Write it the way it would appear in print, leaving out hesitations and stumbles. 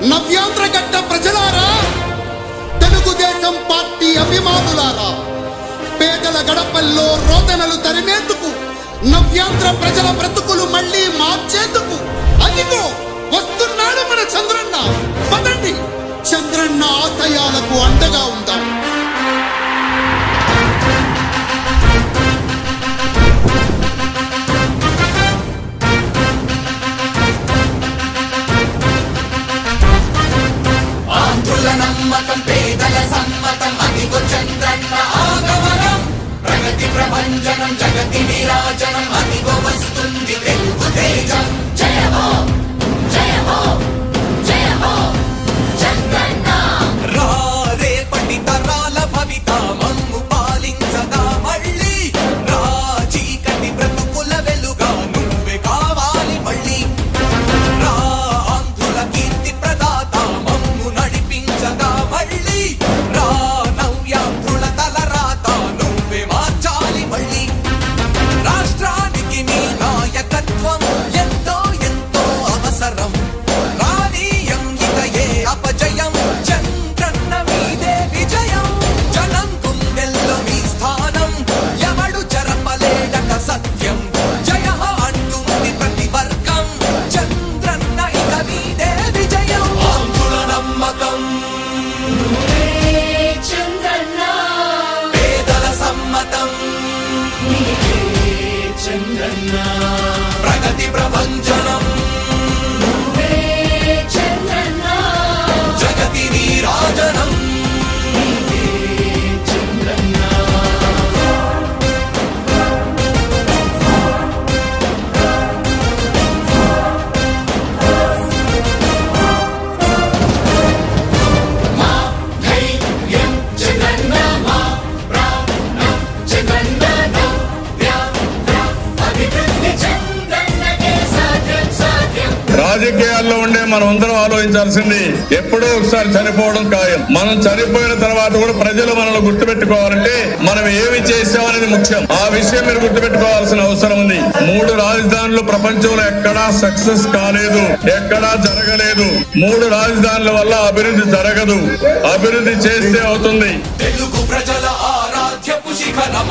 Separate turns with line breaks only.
నవ్యాంధ్రగడ్డ ప్రజలారా, తెలుగుదేశం పార్టీ అభిమానులారా, పేదల గడపల్లో రోదనలు తరిమేందుకు, నవ్యాంధ్ర ప్రజల బ్రతుకులు మళ్లీ మార్చేందుకు అదిగో వస్తున్నాడు మన చంద్రన్న. పదండి, చంద్రన్న ఆశయాలకు అండగా ఉందాం.
నమ్మకం పేదల సమ్మతం అదిగో చంద్రన్న ఆగమనం. ప్రగతి ప్రభంజనం జగతి విరాజనం అదిగో వస్తుంది తెలుగు తేజం. జయ హో జయ హో జయ హో చంద్రన్న. రేపటి తరాల భవిత మమ్ము పాలించగా మళ్ళీ, చీకటి బ్రతుకుల వెలుగా నువ్వే కావాలి మళ్ళీ. ఆంధ్రుల కీర్తి ప్రదాత మమ్ము నడిపించగా మళ్ళీ, నవ్యాంధ్రుల తలరాత నువ్వే మార్చాలి మళ్ళీ. రాష్ట్రానికి నీ నాయకత్వం ఎంతో ఎంతో అవసరం. రానీయం ఇక ఏ అపజయం, చంద్రన్న మీదే విజయం. జనం గుండెల్లో మీ స్థానం, ఎవడు జరపలేడట సత్యం. జయ అంటుంది ప్రతి వర్గం, చంద్రన్న ఇక మీదే విజయం. ఆంధ్రుల నమ్మకం చంద్రన్న, పేదల సమ్మతం చంద్రన్న, ప్రగతి ప్రభంజనం చంద్రన్న, జగతి నీరాజనం చంద్రన్న. మా ధైర్యం చంద్రన్న, మా ప్రాణం చంద్రన్న, అభివృద్ధి చంద్రన్నకే సాధ్యం సాధ్యం.
రాజకీయాల్లో ఉండే మనం అందరం ఆలోచించాల్సింది, ఎప్పుడో ఒకసారి చనిపోవడం ఖాయం. మనం చనిపోయిన తర్వాత కూడా ప్రజలు మనల్ని గుర్తుపెట్టుకోవాలంటే మనం ఏమి చేసామనేది ముఖ్యం. ఆ విషయం మీరు గుర్తుపెట్టుకోవాల్సిన అవసరం ఉంది. 3 రాజధానులు ప్రపంచంలో ఎక్కడా సక్సెస్ కాలేదు, ఎక్కడా జరగలేదు. 3 రాజధానుల వల్ల అభివృద్ధి జరగదు, అభివృద్ధి చేస్తే అవుతుంది.
తెలుగు ప్రజల ఆరాధ్యపు శిఖరం